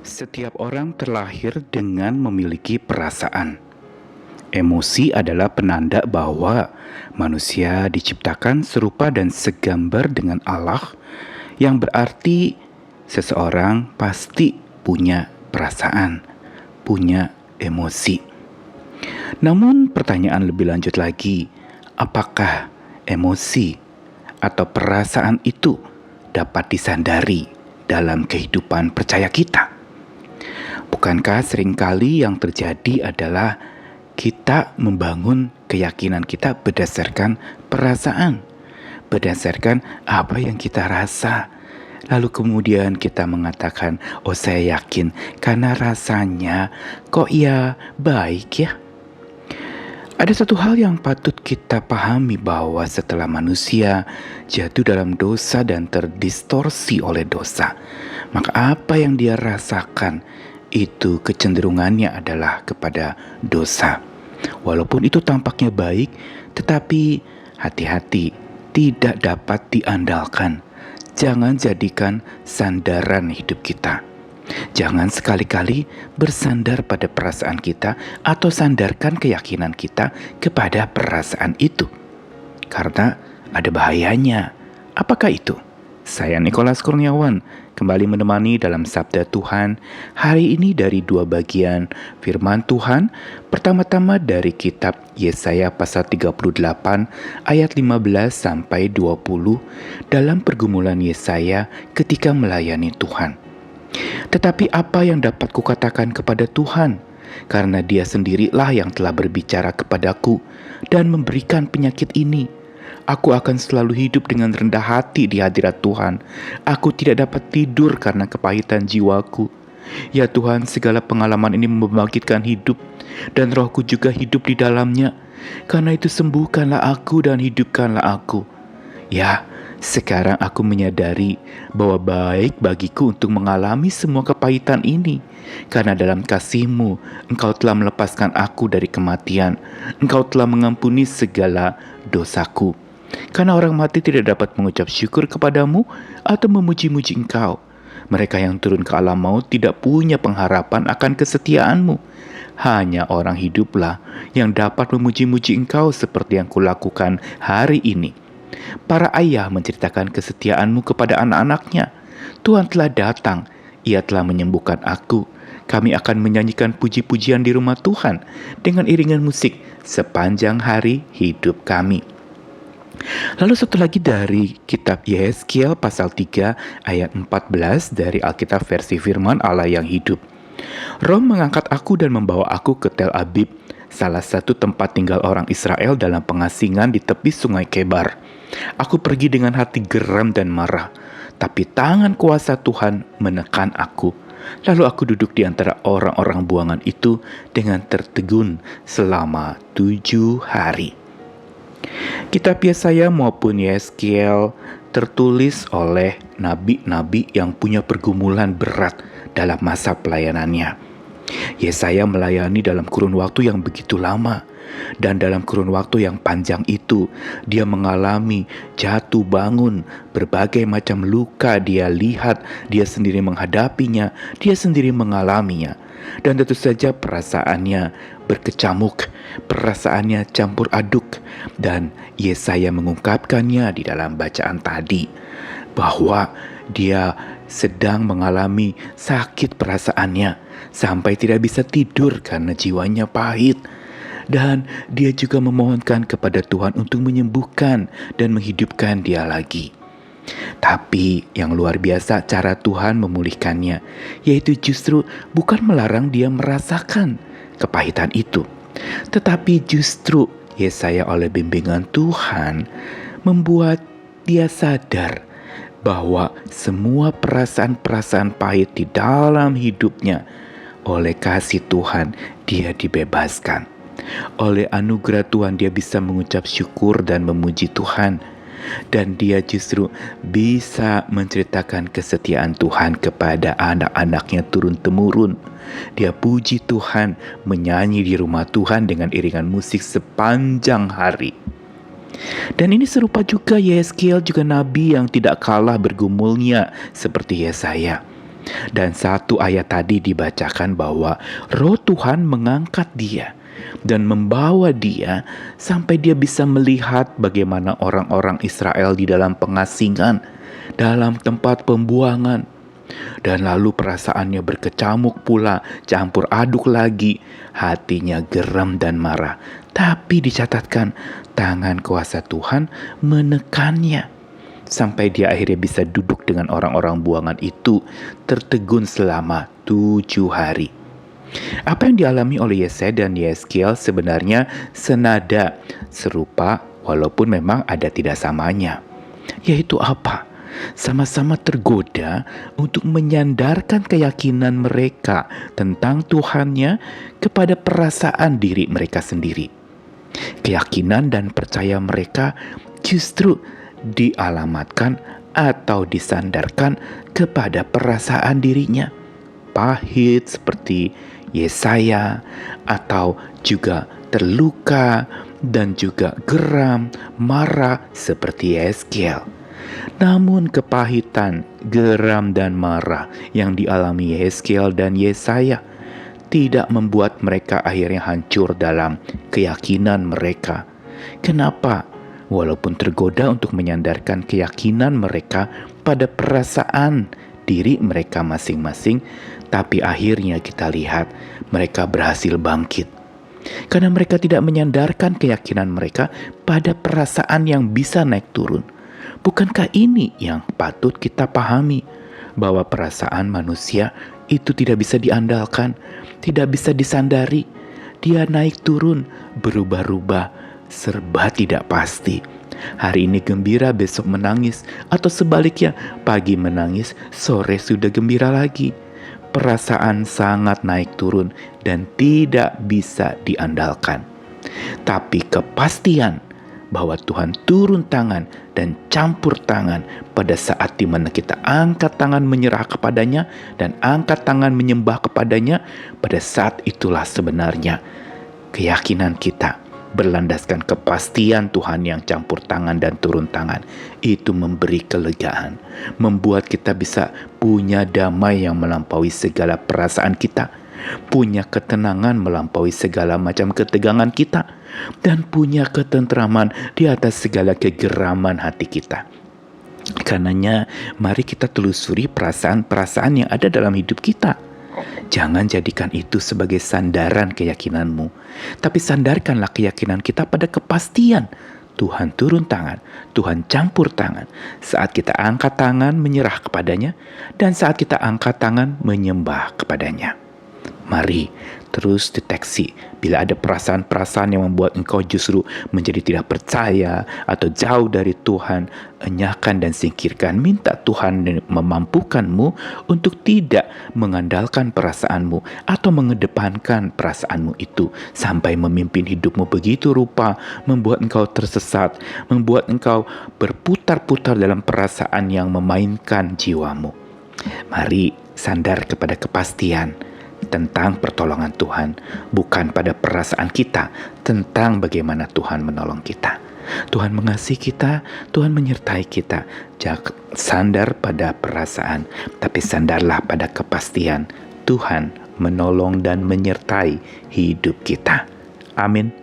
Setiap orang terlahir dengan memiliki perasaan. Emosi adalah penanda bahwa manusia diciptakan serupa dan segambar dengan Allah, yang berarti seseorang pasti punya perasaan, punya emosi. Namun pertanyaan lebih lanjut lagi, apakah emosi atau perasaan itu dapat disandari dalam kehidupan percaya kita? Bukankah seringkali yang terjadi adalah kita membangun keyakinan kita berdasarkan perasaan, berdasarkan apa yang kita rasa. Lalu kemudian kita mengatakan, oh saya yakin karena rasanya kok ya baik ya. Ada satu hal yang patut kita pahami bahwa setelah manusia jatuh dalam dosa dan terdistorsi oleh dosa, maka apa yang dia rasakan itu kecenderungannya adalah kepada dosa. Walaupun itu tampaknya baik, tetapi hati-hati, tidak dapat diandalkan. Jangan jadikan sandaran hidup kita. Jangan sekali-kali bersandar pada perasaan kita atau sandarkan keyakinan kita kepada perasaan itu. Karena ada bahayanya. Apakah itu? Saya Nikolas Kurniawan kembali menemani dalam Sabda Tuhan hari ini dari dua bagian firman Tuhan. Pertama-tama dari kitab Yesaya pasal 38 ayat 15 sampai 20 dalam pergumulan Yesaya ketika melayani Tuhan. Tetapi apa yang dapat kukatakan kepada Tuhan? Karena Dia sendirilah yang telah berbicara kepadaku dan memberikan penyakit ini. Aku akan selalu hidup dengan rendah hati di hadirat Tuhan. Aku tidak dapat tidur karena kepahitan jiwaku. Ya Tuhan, segala pengalaman ini membangkitkan hidup, dan rohku juga hidup di dalamnya. Karena itu sembuhkanlah aku dan hidupkanlah aku. Ya, sekarang aku menyadari bahwa baik bagiku untuk mengalami semua kepahitan ini. Karena dalam kasih-Mu, Engkau telah melepaskan aku dari kematian. Engkau telah mengampuni segala dosaku. Karena orang mati tidak dapat mengucap syukur kepadamu atau memuji-muji Engkau. Mereka yang turun ke alam maut tidak punya pengharapan akan kesetiaan-Mu. Hanya orang hiduplah yang dapat memuji-muji Engkau seperti yang kulakukan hari ini. Para ayah menceritakan kesetiaan-Mu kepada anak-anaknya. Tuhan telah datang, Ia telah menyembuhkan aku. Kami akan menyanyikan puji-pujian di rumah Tuhan dengan iringan musik sepanjang hari hidup kami. Lalu satu lagi dari kitab Yehezkiel pasal 3 ayat 14 dari Alkitab versi Firman Allah yang hidup. Roh mengangkat aku dan membawa aku ke Tel Abib, salah satu tempat tinggal orang Israel dalam pengasingan di tepi sungai Kebar. Aku pergi dengan hati geram dan marah, tapi tangan kuasa Tuhan menekan aku. Lalu aku duduk di antara orang-orang buangan itu dengan tertegun selama 7 hari. Kitab Yesaya maupun Yehezkiel tertulis oleh nabi-nabi yang punya pergumulan berat dalam masa pelayanannya. Yesaya melayani dalam kurun waktu yang begitu lama, dan dalam kurun waktu yang panjang itu dia mengalami jatuh bangun, berbagai macam luka dia lihat, dia sendiri menghadapinya, dia sendiri mengalaminya. Dan tentu saja perasaannya berkecamuk, perasaannya campur aduk. Dan Yesaya mengungkapkannya di dalam bacaan tadi, bahwa dia sedang mengalami sakit perasaannya, sampai tidak bisa tidur karena jiwanya pahit. Dan dia juga memohonkan kepada Tuhan untuk menyembuhkan dan menghidupkan dia lagi. Tapi yang luar biasa cara Tuhan memulihkannya, yaitu justru bukan melarang dia merasakan kepahitan itu, tetapi justru Yesaya oleh bimbingan Tuhan membuat dia sadar bahwa semua perasaan-perasaan pahit di dalam hidupnya, oleh kasih Tuhan dia dibebaskan. Oleh anugerah Tuhan dia bisa mengucap syukur dan memuji Tuhan. Dan dia justru bisa menceritakan kesetiaan Tuhan kepada anak-anaknya turun-temurun. Dia puji Tuhan, menyanyi di rumah Tuhan dengan iringan musik sepanjang hari. Dan ini serupa juga Yehezkiel, juga nabi yang tidak kalah bergumulnya seperti Yesaya. Dan satu ayat tadi dibacakan bahwa Roh Tuhan mengangkat dia dan membawa dia sampai dia bisa melihat bagaimana orang-orang Israel di dalam pengasingan, dalam tempat pembuangan. Dan lalu perasaannya berkecamuk pula, campur aduk lagi, hatinya geram dan marah. Tapi dicatatkan, tangan kuasa Tuhan menekannya sampai dia akhirnya bisa duduk dengan orang-orang buangan itu, tertegun selama 7 hari. Apa yang dialami oleh Yesaya dan Yeskiel sebenarnya senada, serupa, walaupun memang ada tidak samanya. Yaitu apa? Sama-sama tergoda untuk menyandarkan keyakinan mereka tentang Tuhannya kepada perasaan diri mereka sendiri. Keyakinan dan percaya mereka justru dialamatkan atau disandarkan kepada perasaan dirinya. Pahit seperti Yesaya, atau juga terluka dan juga geram, marah seperti Yeskiel. Namun kepahitan, geram dan marah yang dialami Yeskiel dan Yesaya tidak membuat mereka akhirnya hancur dalam keyakinan mereka. Kenapa? Walaupun tergoda untuk menyandarkan keyakinan mereka pada perasaan diri mereka masing-masing, tapi akhirnya kita lihat mereka berhasil bangkit. Karena mereka tidak menyandarkan keyakinan mereka pada perasaan yang bisa naik turun. Bukankah ini yang patut kita pahami? Bahwa perasaan manusia itu tidak bisa diandalkan, tidak bisa disandari. Dia naik turun, berubah-ubah, serba tidak pasti. Hari ini gembira, besok menangis, atau sebaliknya, pagi menangis, sore sudah gembira lagi. Perasaan sangat naik turun dan tidak bisa diandalkan. Tapi kepastian bahwa Tuhan turun tangan dan campur tangan pada saat dimana kita angkat tangan menyerah kepadanya dan angkat tangan menyembah kepadanya, pada saat itulah sebenarnya keyakinan kita berlandaskan kepastian Tuhan yang campur tangan dan turun tangan. Itu memberi kelegaan, membuat kita bisa punya damai yang melampaui segala perasaan kita, punya ketenangan melampaui segala macam ketegangan kita, dan punya ketentraman di atas segala kegeraman hati kita. Karenanya, mari kita telusuri perasaan-perasaan yang ada dalam hidup kita. Jangan jadikan itu sebagai sandaran keyakinanmu, tapi sandarkanlah keyakinan kita pada kepastian Tuhan turun tangan, Tuhan campur tangan saat kita angkat tangan menyerah kepadanya dan saat kita angkat tangan menyembah kepadanya. Mari terus deteksi bila ada perasaan-perasaan yang membuat engkau justru menjadi tidak percaya atau jauh dari Tuhan. Enyahkan dan singkirkan. Minta Tuhan memampukanmu untuk tidak mengandalkan perasaanmu atau mengedepankan perasaanmu itu sampai memimpin hidupmu begitu rupa, membuat engkau tersesat, membuat engkau berputar-putar dalam perasaan yang memainkan jiwamu. Mari sandar kepada kepastian tentang pertolongan Tuhan, bukan pada perasaan kita tentang bagaimana Tuhan menolong kita. Tuhan mengasihi kita, Tuhan menyertai kita. Jangan sandar pada perasaan, tapi sandarlah pada kepastian Tuhan menolong dan menyertai hidup kita. Amin.